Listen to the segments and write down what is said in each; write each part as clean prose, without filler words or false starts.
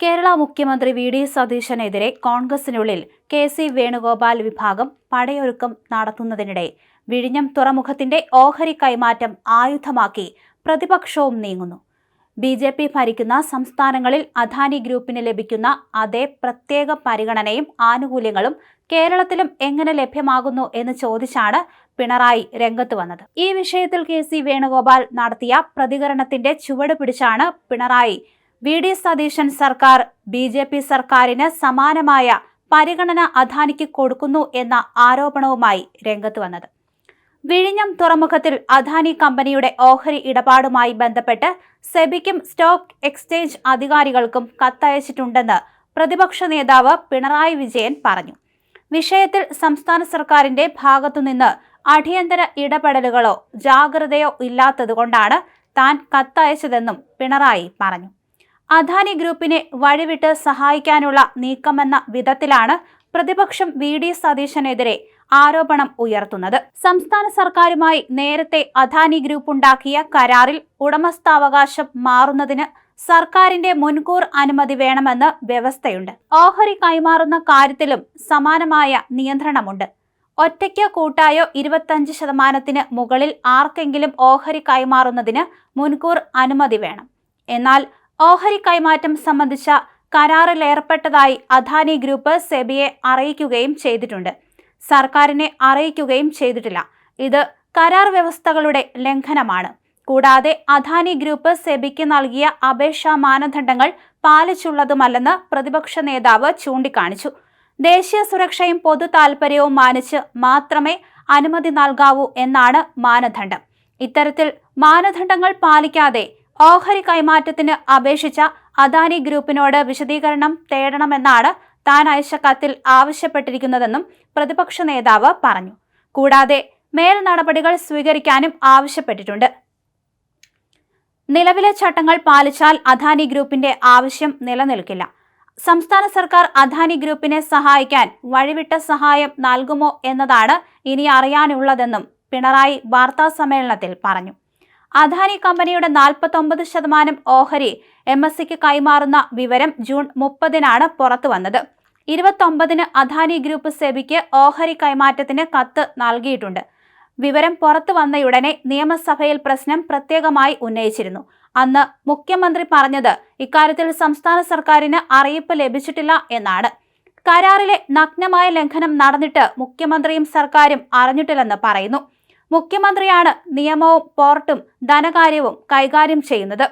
കേരള മുഖ്യമന്ത്രി V D സതീശനെതിരെ കോൺഗ്രസിനുള്ളിൽ K C. Venugopal വിഭാഗം പടയൊരുക്കം നടത്തുന്നതിനിടെ വിഴിഞ്ഞം തുറമുഖത്തിന്റെ ഓഹരി കൈമാറ്റം ആയുധമാക്കി പ്രതിപക്ഷവും നീങ്ങുന്നു. ബി.ജെ.പി. ഭരിക്കുന്ന സംസ്ഥാനങ്ങളിൽ അദാനി ഗ്രൂപ്പിന് ലഭിക്കുന്ന അതേ പ്രത്യേക പരിഗണനയും ആനുകൂല്യങ്ങളും കേരളത്തിലും എങ്ങനെ ലഭ്യമാകുന്നു എന്ന് ചോദിച്ചാണ് പിണറായി രംഗത്ത് വന്നത്. ഈ വിഷയത്തിൽ കെ.സി. വേണുഗോപാൽ നടത്തിയ പ്രതികരണത്തിന്റെ ചുവട് പിടിച്ചാണ് പിണറായി വി ഡി സതീശൻ സർക്കാർ ബി.ജെ.പി. സർക്കാരിന് സമാനമായ പരിഗണന അദാനിക്ക് കൊടുക്കുന്നു എന്ന ആരോപണവുമായി രംഗത്ത് വന്നത്. വിഴിഞ്ഞം തുറമുഖത്തിൽ അദാനി കമ്പനിയുടെ ഓഹരി ഇടപാടുമായി ബന്ധപ്പെട്ട് സെബിക്കും സ്റ്റോക്ക് എക്സ്ചേഞ്ച് അധികാരികൾക്കും കത്തയച്ചിട്ടുണ്ടെന്ന് പ്രതിപക്ഷ നേതാവ് പിണറായി വിജയൻ പറഞ്ഞു. വിഷയത്തിൽ സംസ്ഥാന സർക്കാരിന്റെ ഭാഗത്തുനിന്ന് അടിയന്തര ഇടപെടലുകളോ ജാഗ്രതയോ ഇല്ലാത്തതുകൊണ്ടാണ് താൻ കത്തയച്ചതെന്നും പിണറായി പറഞ്ഞു. അദാനി ഗ്രൂപ്പിനെ വഴിവിട്ട് സഹായിക്കാനുള്ള നീക്കമെന്ന വിധത്തിലാണ് പ്രതിപക്ഷം വി ഡി സതീശനെതിരെ ആരോപണം ഉയർത്തുന്നത്. സംസ്ഥാന സർക്കാരുമായി നേരത്തെ അദാനി ഗ്രൂപ്പ് ഉണ്ടാക്കിയ കരാറിൽ ഉടമസ്ഥാവകാശം മാറുന്നതിന് സർക്കാരിന്റെ മുൻകൂർ അനുമതി വേണമെന്ന് വ്യവസ്ഥയുണ്ട്. ഓഹരി കൈമാറുന്ന കാര്യത്തിലും സമാനമായ നിയന്ത്രണമുണ്ട്. ഒറ്റയ്ക്ക് കൂട്ടായോ 25% മുകളിൽ ആർക്കെങ്കിലും ഓഹരി കൈമാറുന്നതിന് മുൻകൂർ അനുമതി വേണം. എന്നാൽ ഓഹരി കൈമാറ്റം സംബന്ധിച്ച കരാറിലേർപ്പെട്ടതായി അദാനി ഗ്രൂപ്പ് സെബിയെ അറിയിക്കുകയും ചെയ്തിട്ടുണ്ട്. സർക്കാരിനെ അറിയിക്കുകയും ചെയ്തിട്ടില്ല. ഇത് കരാർ വ്യവസ്ഥകളുടെ ലംഘനമാണ്. കൂടാതെ അദാനി ഗ്രൂപ്പ് സെബിക്ക് നൽകിയ അപേക്ഷാ മാനദണ്ഡങ്ങൾ പാലിച്ചുള്ളതുമല്ലെന്ന് പ്രതിപക്ഷ നേതാവ് ചൂണ്ടിക്കാണിച്ചു. ദേശീയ സുരക്ഷയും പൊതു താൽപര്യവും മാനിച്ച് മാത്രമേ അനുമതി നൽകാവൂ എന്നാണ് മാനദണ്ഡം. ഇത്തരത്തിൽ മാനദണ്ഡങ്ങൾ പാലിക്കാതെ ഓഹരി കൈമാറ്റത്തിന് അപേക്ഷിച്ച അദാനി ഗ്രൂപ്പിനോട് വിശദീകരണം തേടണമെന്നാണ് താൻ അയച്ച കത്തിൽ ആവശ്യപ്പെട്ടിരിക്കുന്നതെന്നും പ്രതിപക്ഷ നേതാവ് പറഞ്ഞു. കൂടാതെ മേൽ നടപടികൾ സ്വീകരിക്കാനും ആവശ്യപ്പെട്ടിട്ടുണ്ട്. നിലവിലെ ചട്ടങ്ങൾ പാലിച്ചാൽ അദാനി ഗ്രൂപ്പിന്റെ ആവശ്യം നിലനിൽക്കില്ല. സംസ്ഥാന സർക്കാർ അദാനി ഗ്രൂപ്പിനെ സഹായിക്കാൻ വഴിവിട്ട സഹായം നൽകുമോ എന്നതാണ് ഇനി അറിയാനുള്ളതെന്നും പിണറായി വാർത്താസമ്മേളനത്തിൽ പറഞ്ഞു. അദാനി കമ്പനിയുടെ 49% ഓഹരി എംഎസ്സിക്ക് കൈമാറുന്ന വിവരം ജൂൺ 30-നാണ് പുറത്തു വന്നത്. 29-ന് അദാനി ഗ്രൂപ്പ് സെബിക്ക് ഓഹരി കൈമാറ്റത്തിന് കത്ത് നൽകിയിട്ടുണ്ട്. വിവരം പുറത്തു വന്നയുടനെ നിയമസഭയിൽ പ്രശ്നം പ്രത്യേകമായി ഉന്നയിച്ചിരുന്നു. അന്ന് മുഖ്യമന്ത്രി പറഞ്ഞത് ഇക്കാര്യത്തിൽ സംസ്ഥാന സർക്കാരിന് അറിയിപ്പ് ലഭിച്ചിട്ടില്ല എന്നാണ്. കരാറിലെ നഗ്നമായ ലംഘനം നടന്നിട്ട് മുഖ്യമന്ത്രിയും സർക്കാരും അറിഞ്ഞിട്ടില്ലെന്ന് പറയുന്നു. മുഖ്യമന്ത്രിയാണ് നിയമവും പോർട്ടും ധനകാര്യവും കൈകാര്യം ചെയ്യുന്നത്.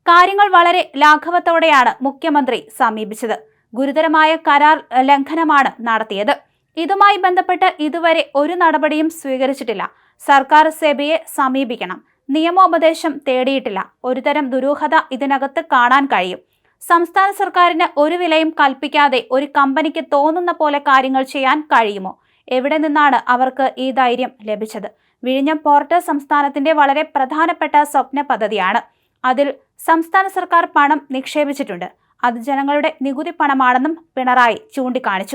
കാര്യങ്ങൾ വളരെ ലാഘവത്തോടെയാണ് മുഖ്യമന്ത്രി സമീപിച്ചത്. ഗുരുതരമായ കരാർ ലംഘനമാണ് നടത്തിയത്. ഇതുമായി ബന്ധപ്പെട്ട് ഇതുവരെ ഒരു നടപടിയും സ്വീകരിച്ചിട്ടില്ല. സർക്കാർ സെബിയെ സമീപിക്കണം. നിയമോപദേശം തേടിയിട്ടില്ല. ഒരുതരം ദുരൂഹത ഇതിനകത്ത് കാണാൻ കഴിയും. സംസ്ഥാന സർക്കാരിന് ഒരു വിലയും കൽപ്പിക്കാതെ ഒരു കമ്പനിക്ക് തോന്നുന്ന പോലെ കാര്യങ്ങൾ ചെയ്യാൻ കഴിയുമോ? എവിടെ നിന്നാണ് അവർക്ക് ഈ ധൈര്യം ലഭിച്ചത്? വിഴിഞ്ഞം പോർട്ട് സംസ്ഥാനത്തിന്റെ വളരെ പ്രധാനപ്പെട്ട സ്വപ്ന പദ്ധതിയാണ്. അതിൽ സംസ്ഥാന സർക്കാർ പണം നിക്ഷേപിച്ചിട്ടുണ്ട്. അത് ജനങ്ങളുടെ നികുതി പണമാണെന്നും പിണറായി ചൂണ്ടിക്കാണിച്ചു.